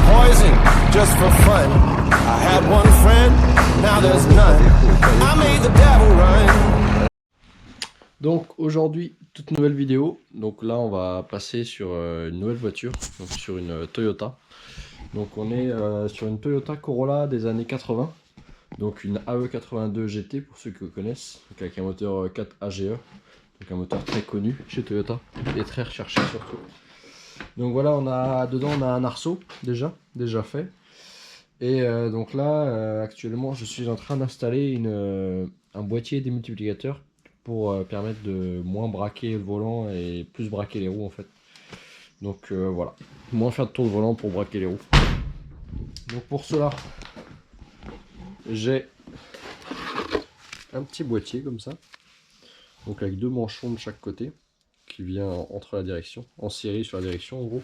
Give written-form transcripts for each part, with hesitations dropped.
poison just for fun. I had one friend, now there's none. I made the devil run. Donc aujourd'hui, toute nouvelle vidéo. Donc là, on va passer sur une nouvelle voiture, donc sur une Toyota. Donc on est sur une Toyota Corolla des années 80. Donc une AE82 GT pour ceux qui connaissent, donc avec un moteur 4 AGE, donc un moteur très connu chez Toyota et très recherché surtout. Donc voilà, dedans on a un arceau déjà fait. Et donc là, actuellement, je suis en train d'installer un boîtier démultiplicateur pour permettre de moins braquer le volant et plus braquer les roues en fait. Donc voilà, moins faire de tour de volant pour braquer les roues. Donc pour cela, j'ai un petit boîtier comme ça, donc avec deux manchons de chaque côté qui vient entre la direction, en série sur la direction en gros.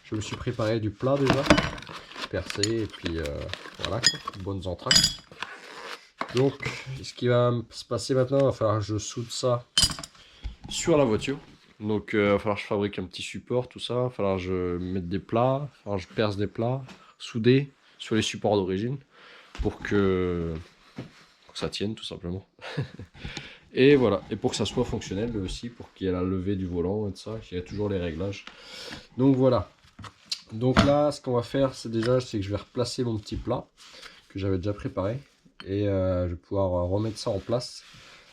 Je me suis préparé du plat déjà, percé et puis voilà quoi, bonnes entrailles. Donc ce qui va se passer maintenant, il va falloir que je soude ça sur la voiture. Donc il va falloir que je fabrique un petit support, tout ça, il va falloir que je mette des plats, il va falloir que je perce des plats, souder sur les supports d'origine pour que ça tienne tout simplement. Et voilà, et pour que ça soit fonctionnel aussi, pour qu'il y ait la levée du volant et tout ça, qu'il y ait toujours les réglages. Donc voilà. Donc là, ce qu'on va faire, c'est que je vais replacer mon petit plat que j'avais déjà préparé. Et je vais pouvoir remettre ça en place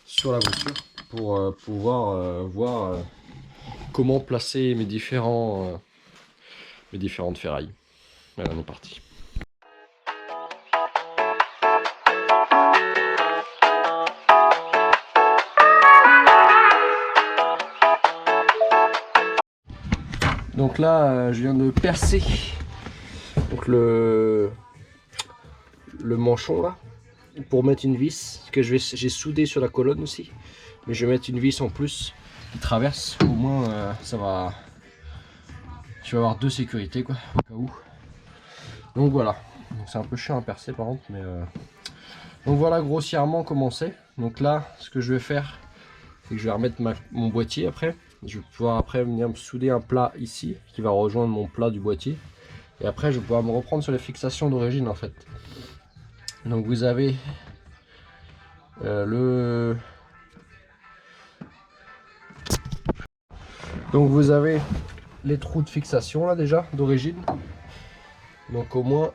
sur la voiture pour pouvoir voir comment placer mes différentes ferrailles. Voilà, on est parti. Donc là, je viens de percer donc le manchon là pour mettre une vis que j'ai soudé sur la colonne aussi, mais je vais mettre une vis en plus qui traverse, au moins ça va, je vais avoir deux sécurités quoi au cas où. Donc voilà, c'est un peu chiant à percer par contre, mais donc voilà grossièrement comment c'est. Donc là, ce que je vais faire, c'est que je vais remettre mon boîtier après. Je vais pouvoir après venir me souder un plat ici qui va rejoindre mon plat du boîtier. Et après je vais pouvoir me reprendre sur les fixations d'origine en fait. Donc vous avez donc vous avez les trous de fixation là déjà d'origine. Donc au moins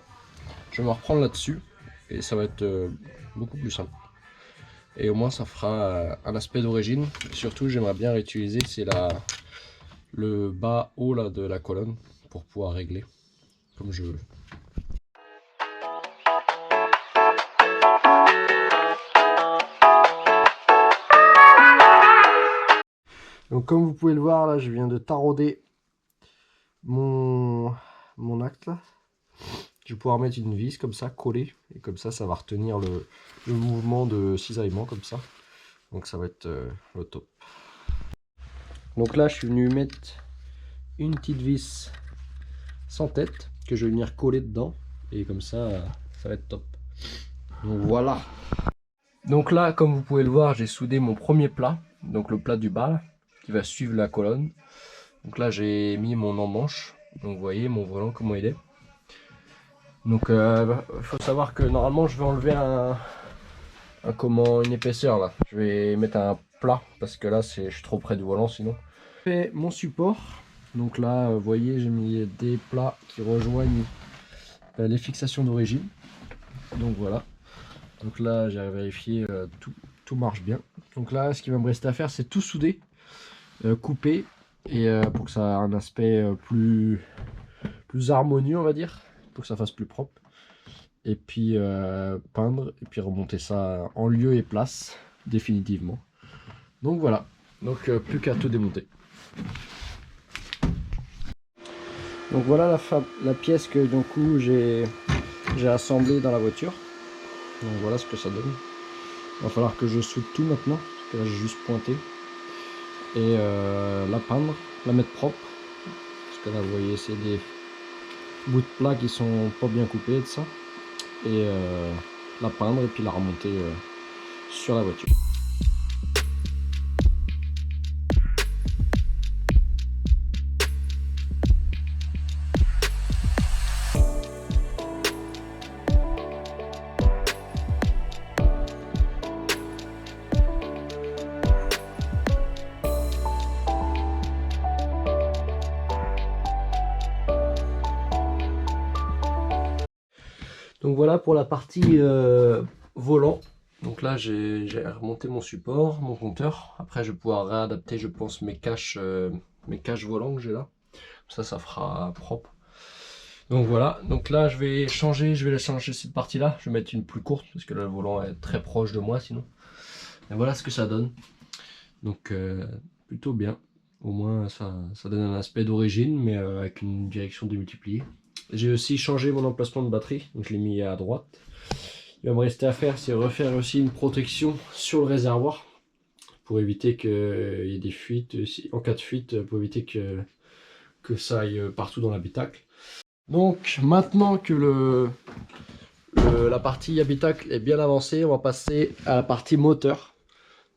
je vais me reprendre là-dessus et ça va être beaucoup plus simple. Et au moins ça fera un aspect d'origine. Surtout j'aimerais bien réutiliser le bas haut là de la colonne pour pouvoir régler comme je veux. Donc comme vous pouvez le voir là, je viens de tarauder mon acte là. Je vais pouvoir mettre une vis comme ça collée et comme ça va retenir le mouvement de cisaillement comme ça. Donc ça va être le top. Donc là je suis venu mettre une petite vis sans tête que je vais venir coller dedans et comme ça va être top. Donc voilà. Donc là comme vous pouvez le voir, j'ai soudé mon premier plat, donc le plat du bas là, qui va suivre la colonne. Donc là j'ai mis mon emmanche, donc vous voyez mon volant comment il est. Donc il faut savoir que normalement je vais enlever une épaisseur là. Je vais mettre un plat parce que là je suis trop près du volant sinon. Je fais mon support. Donc là vous voyez j'ai mis des plats qui rejoignent les fixations d'origine. Donc voilà. Donc là j'ai vérifié tout marche bien. Donc là ce qui va me rester à faire c'est tout souder, couper et pour que ça ait un aspect plus harmonieux on va dire, pour que ça fasse plus propre. Et puis peindre et puis remonter ça en lieu et place définitivement. Donc voilà, donc plus qu'à tout démonter. Donc voilà la pièce que du coup j'ai assemblée dans la voiture. Donc voilà ce que ça donne. Il va falloir que je soude tout maintenant, parce que là j'ai juste pointé. Et la peindre, la mettre propre. Parce que là vous voyez c'est des bouts de plat qui sont pas bien coupés et tout ça. Et la peindre et puis la remonter sur la voiture. Donc voilà pour la partie volant. Donc là j'ai remonté mon support, mon compteur. Après je vais pouvoir réadapter je pense mes caches volants que j'ai là. Ça fera propre. Donc voilà, donc là je vais la changer cette partie là. Je vais mettre une plus courte parce que là, le volant est très proche de moi sinon. Et voilà ce que ça donne. Donc plutôt bien. Au moins ça donne un aspect d'origine mais avec une direction démultipliée. J'ai aussi changé mon emplacement de batterie, donc je l'ai mis à droite. Il va me rester à faire, c'est refaire aussi une protection sur le réservoir pour éviter qu'il y ait des fuites, en cas de fuite, pour éviter que ça aille partout dans l'habitacle. Donc maintenant que la partie habitacle est bien avancée, on va passer à la partie moteur.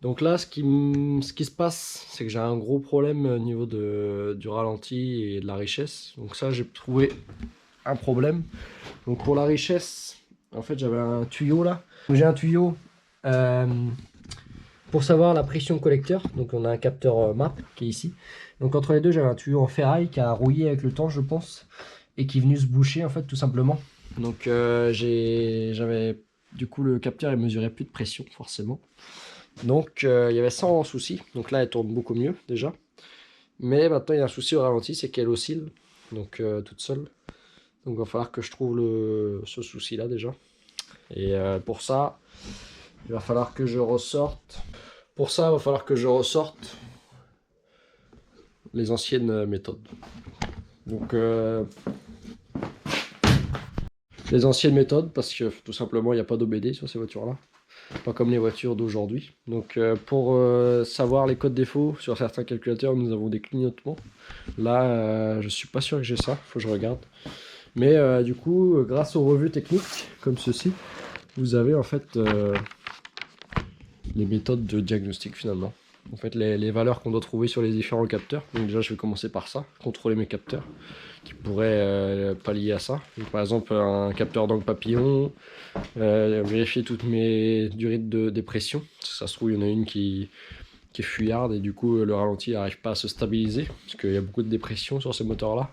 Donc là, ce qui se passe, c'est que j'ai un gros problème au niveau du ralenti et de la richesse. Donc ça, j'ai trouvé un problème. Donc pour la richesse, en fait, j'avais un tuyau là. J'ai un tuyau pour savoir la pression collecteur. Donc on a un capteur MAP qui est ici. Donc entre les deux, j'avais un tuyau en ferraille qui a rouillé avec le temps, je pense, et qui est venu se boucher en fait tout simplement. Donc j'avais du coup le capteur, il mesurait plus de pression forcément. Donc il y avait 100 soucis. Donc là, elle tourne beaucoup mieux déjà. Mais maintenant, il y a un souci au ralenti, c'est qu'elle oscille. Donc toute seule. Donc il va falloir que je trouve ce souci là déjà. Et pour ça, il va falloir que je ressorte. Pour ça, il va falloir que je ressorte les anciennes méthodes. Donc les anciennes méthodes, parce que tout simplement il n'y a pas d'OBD sur ces voitures là. Pas comme les voitures d'aujourd'hui. Donc pour savoir les codes défauts sur certains calculateurs, nous avons des clignotements. Là, je suis pas sûr que j'ai ça, faut que je regarde. Mais du coup, grâce aux revues techniques comme ceci, vous avez en fait les méthodes de diagnostic finalement. En fait, les valeurs qu'on doit trouver sur les différents capteurs. Donc déjà, je vais commencer par ça, contrôler mes capteurs qui pourraient pallier à ça. Donc, par exemple, un capteur d'angle papillon, vérifier toutes mes durées de dépression. Ça se trouve, il y en a une qui est fuyarde et du coup, le ralenti n'arrive pas à se stabiliser parce qu'il y a beaucoup de dépression sur ces moteurs-là.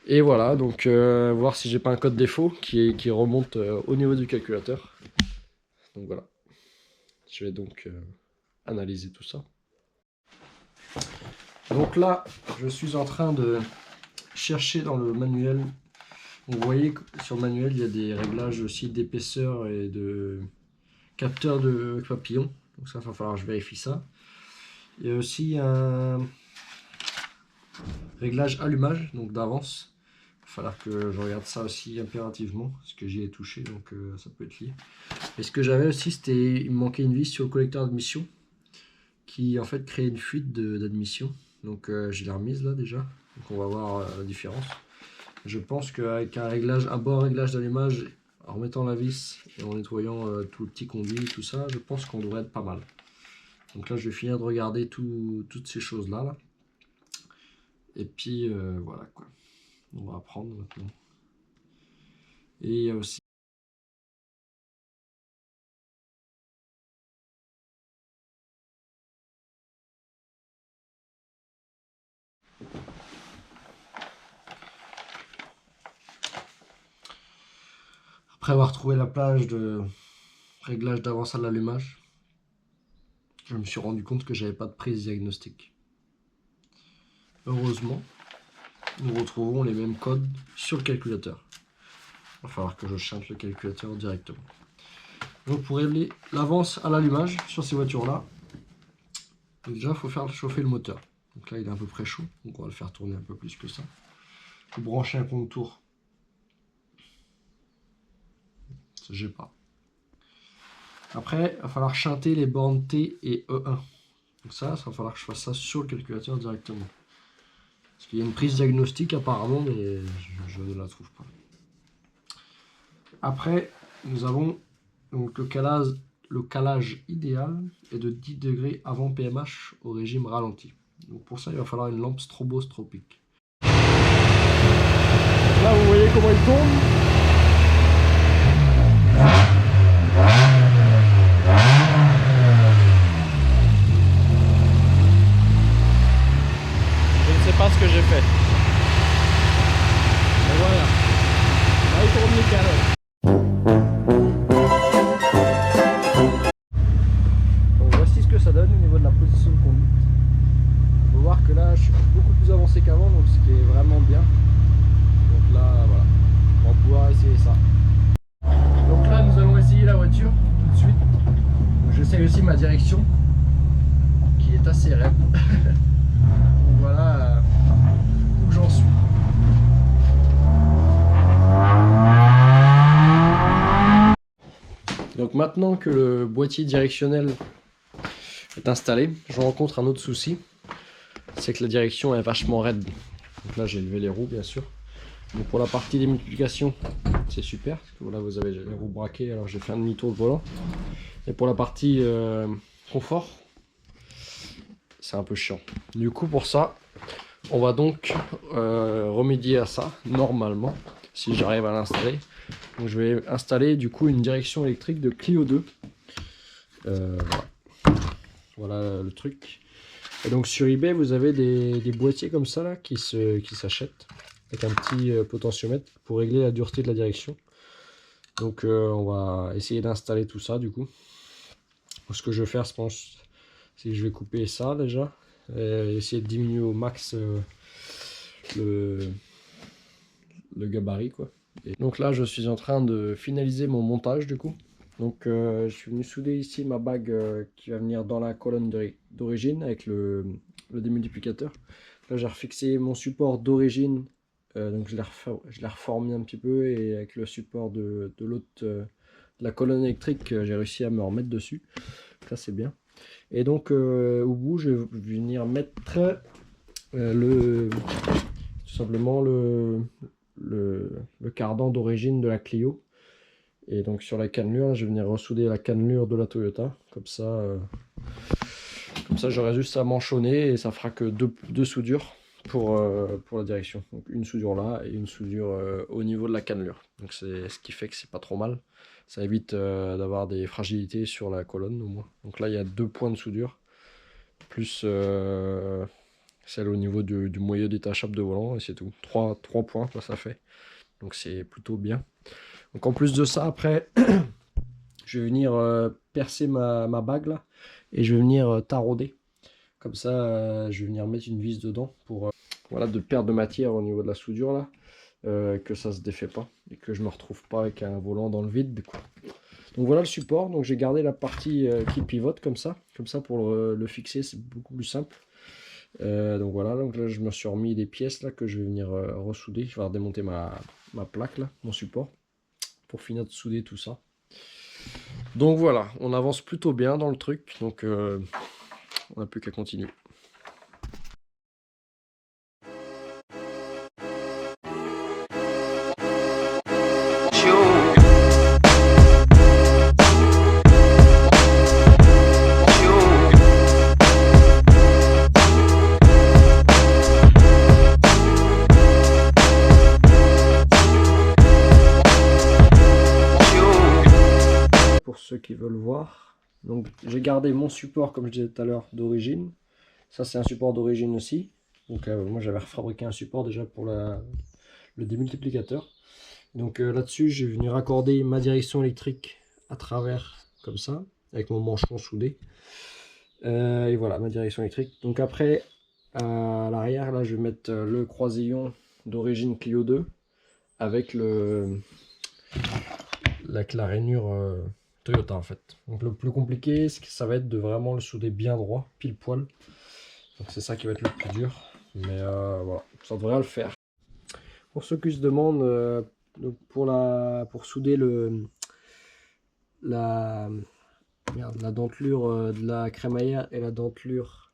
Et voilà, donc voir si j'ai pas un code défaut qui remonte au niveau du calculateur. Donc voilà, je vais donc analyser tout ça. Donc là, je suis en train de chercher dans le manuel. Vous voyez que sur le manuel, il y a des réglages aussi d'épaisseur et de capteur de papillon. Donc ça, il va falloir que je vérifie ça. Il y a aussi un réglage allumage, donc d'avance. Il va falloir que je regarde ça aussi impérativement, parce que j'y ai touché, donc ça peut être lié. Et ce que j'avais aussi, c'était il me manquait une vis sur le collecteur d'admission, qui en fait crée une fuite d'admission. Donc je l'ai remise là déjà, donc on va voir la différence. Je pense qu'avec un bon réglage d'allumage, en remettant la vis et en nettoyant tout le petit conduit, tout ça, je pense qu'on devrait être pas mal. Donc là, je vais finir de regarder toutes ces choses-là. Là. Et puis, voilà quoi. On va apprendre maintenant. Et il y a aussi... Après avoir trouvé la plage de réglage d'avance à l'allumage, je me suis rendu compte que j'avais pas de prise diagnostique. Heureusement, nous retrouvons les mêmes codes sur le calculateur. Il va falloir que je chante le calculateur directement. Donc pour régler l'avance à l'allumage sur ces voitures-là, déjà il faut faire chauffer le moteur. Donc là il est à peu près chaud, donc on va le faire tourner un peu plus que ça. Vous branchez un contour. Ça j'ai pas. Après, il va falloir chanter les bornes T et E1. Donc ça va falloir que je fasse ça sur le calculateur directement. Parce qu'il y a une prise diagnostique apparemment, mais je ne la trouve pas. Après, nous avons donc le calage idéal est de 10 degrés avant PMH au régime ralenti. Donc pour ça, il va falloir une lampe stroboscopique. Là, vous voyez comment il tourne. Pas ce que j'ai fait. Mais voilà. Là, il tourne nickel. Donc voici ce que ça donne au niveau de la position de conduite. On peut voir que là je suis beaucoup plus avancé qu'avant, donc ce qui est vraiment bien. Donc là voilà, on va pouvoir essayer ça. Donc là nous allons essayer la voiture tout de suite. J'essaie aussi ma direction qui est assez raide. Donc voilà où j'en suis. Donc maintenant que le boîtier directionnel est installé, je rencontre un autre souci, c'est que la direction est vachement raide. Donc là j'ai levé les roues bien sûr. Donc pour la partie des multiplications, c'est super, parce que voilà vous avez les roues braquées, alors j'ai fait un demi-tour de volant. Et pour la partie confort, c'est un peu chiant. Du coup pour ça, on va donc remédier à ça, normalement, si j'arrive à l'installer. Donc je vais installer du coup une direction électrique de Clio 2. Voilà. Voilà le truc. Et donc sur eBay vous avez des boîtiers comme ça là qui s'achètent avec un petit potentiomètre pour régler la dureté de la direction. Donc on va essayer d'installer tout ça du coup. Ce que je vais faire je pense c'est que je vais couper ça déjà et essayer de diminuer au max le gabarit quoi. Et donc là je suis en train de finaliser mon montage du coup. Donc je suis venu souder ici ma bague qui va venir dans la colonne d'origine avec le démultiplicateur. Là j'ai refixé mon support d'origine, donc je l'ai reformé un petit peu et avec le support de l'autre de la colonne électrique j'ai réussi à me remettre dessus. Ça c'est bien. Et donc au bout je vais venir mettre tout simplement le cardan d'origine de la Clio. Et donc sur la cannelure, je vais venir ressouder la cannelure de la Toyota. Comme ça j'aurai juste à manchonner et ça fera que deux soudures pour la direction. Donc une soudure là et une soudure au niveau de la cannelure. Donc c'est ce qui fait que c'est pas trop mal. Ça évite d'avoir des fragilités sur la colonne au moins. Donc là il y a 2 points de soudure. Plus celle au niveau du moyeu détachable de volant et c'est tout. 3 points quoi ça fait. Donc c'est plutôt bien. Donc en plus de ça, après, je vais venir percer ma bague là et je vais venir tarauder. Comme ça, je vais venir mettre une vis dedans pour voilà, de perdre de matière au niveau de la soudure là, que ça se défait pas et que je me retrouve pas avec un volant dans le vide quoi. Donc voilà le support. Donc j'ai gardé la partie qui pivote comme ça pour le fixer, c'est beaucoup plus simple. Donc voilà, donc là je me suis remis des pièces là que je vais venir ressouder. Je vais redémonter ma plaque là, mon support, pour finir de souder tout ça. Donc voilà, on avance plutôt bien dans le truc, donc on n'a plus qu'à continuer. Ceux qui veulent voir, donc j'ai gardé mon support comme je disais tout à l'heure d'origine. Ça c'est un support d'origine aussi, donc moi j'avais refabriqué un support déjà pour le démultiplicateur. Donc là-dessus je vais venir raccorder ma direction électrique à travers comme ça avec mon manchon soudé, et voilà ma direction électrique. Donc après à l'arrière là je vais mettre le croisillon d'origine Clio 2 avec la rainure Toyota en fait. Donc le plus compliqué, ça va être de vraiment le souder bien droit, pile poil. Donc c'est ça qui va être le plus dur. Mais voilà, ça devrait le faire. Pour ceux qui se demandent, donc pour souder la dentelure de la crémaillère et la dentelure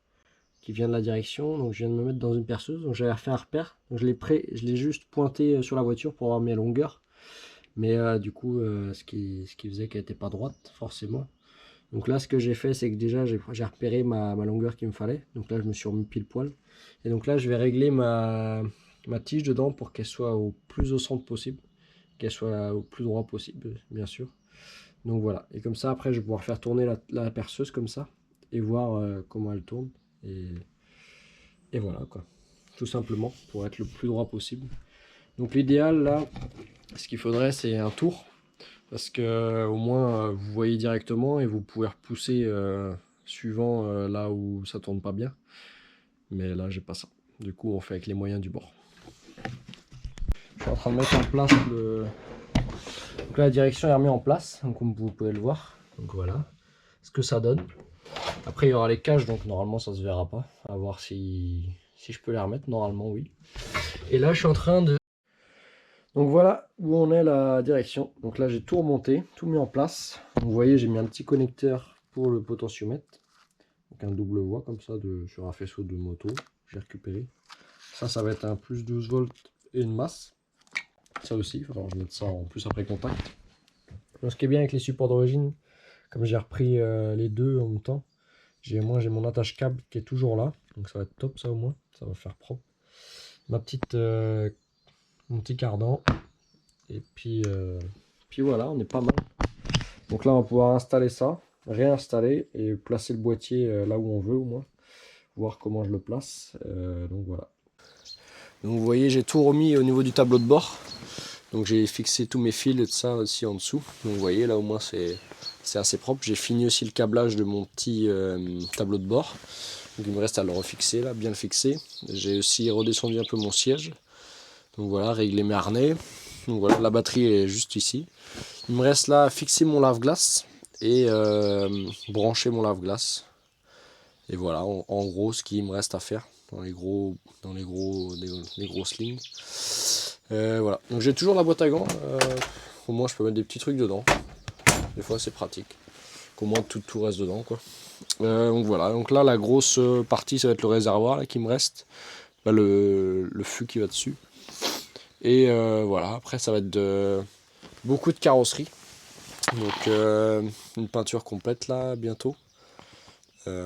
qui vient de la direction, donc je viens de me mettre dans une perceuse. Donc j'avais fait un repère. Donc je l'ai juste pointé sur la voiture pour avoir mes longueurs. Mais du coup, ce qui faisait qu'elle n'était pas droite, forcément. Donc là, ce que j'ai fait, c'est que déjà, j'ai repéré ma longueur qu'il me fallait. Donc là, je me suis remis pile poil. Et donc là, je vais régler ma tige dedans pour qu'elle soit au plus au centre possible. Qu'elle soit au plus droit possible, bien sûr. Donc voilà. Et comme ça, après, je vais pouvoir faire tourner la perceuse comme ça. Et voir comment elle tourne. Et voilà, quoi. Tout simplement, pour être le plus droit possible. Donc l'idéal, là... Ce qu'il faudrait, c'est un tour. Parce que au moins vous voyez directement et vous pouvez repousser suivant là où ça tourne pas bien. Mais là j'ai pas ça. Du coup on fait avec les moyens du bord. Je suis en train de mettre en place le... Donc là la direction est remise en place, donc comme vous pouvez le voir. Donc voilà ce que ça donne. Après il y aura les cages, donc normalement ça se verra pas. À voir si je peux les remettre, normalement oui. Et là je suis en train de... Donc voilà où on est la direction. Donc là j'ai tout remonté, tout mis en place. Donc, vous voyez j'ai mis un petit connecteur pour le potentiomètre. Donc un double voie comme ça sur un faisceau de moto. J'ai récupéré. Ça va être un plus 12 volts et une masse. Ça aussi, il va falloir que je mette ça en plus après contact. Donc, ce qui est bien avec les supports d'origine, comme j'ai repris les deux en même temps, j'ai mon attache câble qui est toujours là. Donc ça va être top ça au moins, ça va faire propre. Mon petit cardan. Et puis voilà, on est pas mal. Donc là on va pouvoir installer ça, réinstaller et placer le boîtier là où on veut au moins. Voir comment je le place. Donc voilà. Donc vous voyez j'ai tout remis au niveau du tableau de bord. Donc j'ai fixé tous mes fils et tout ça aussi en dessous. Donc vous voyez là au moins c'est assez propre. J'ai fini aussi le câblage de mon petit tableau de bord. Donc il me reste à le refixer là, bien le fixer. J'ai aussi redescendu un peu mon siège. Donc voilà, régler mes harnais. Donc voilà, la batterie est juste ici. Il me reste là à fixer mon lave-glace et brancher mon lave-glace. Et voilà, en gros ce qu'il me reste à faire dans les grosses lignes. Voilà, donc j'ai toujours la boîte à gants. Au moins je peux mettre des petits trucs dedans. Des fois c'est pratique. Qu'au moins tout reste dedans quoi. Donc voilà, donc là la grosse partie ça va être le réservoir là, qui me reste. Là, le fût qui va dessus. Et voilà, après ça va être beaucoup de carrosserie. Donc une peinture complète là bientôt.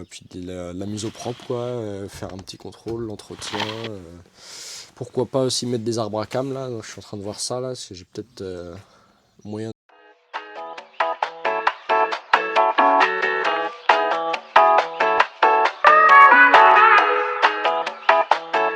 Puis la mise au propre quoi, faire un petit contrôle, l'entretien. Pourquoi pas aussi mettre des arbres à cam là, donc, je suis en train de voir ça là, parce que j'ai peut-être moyen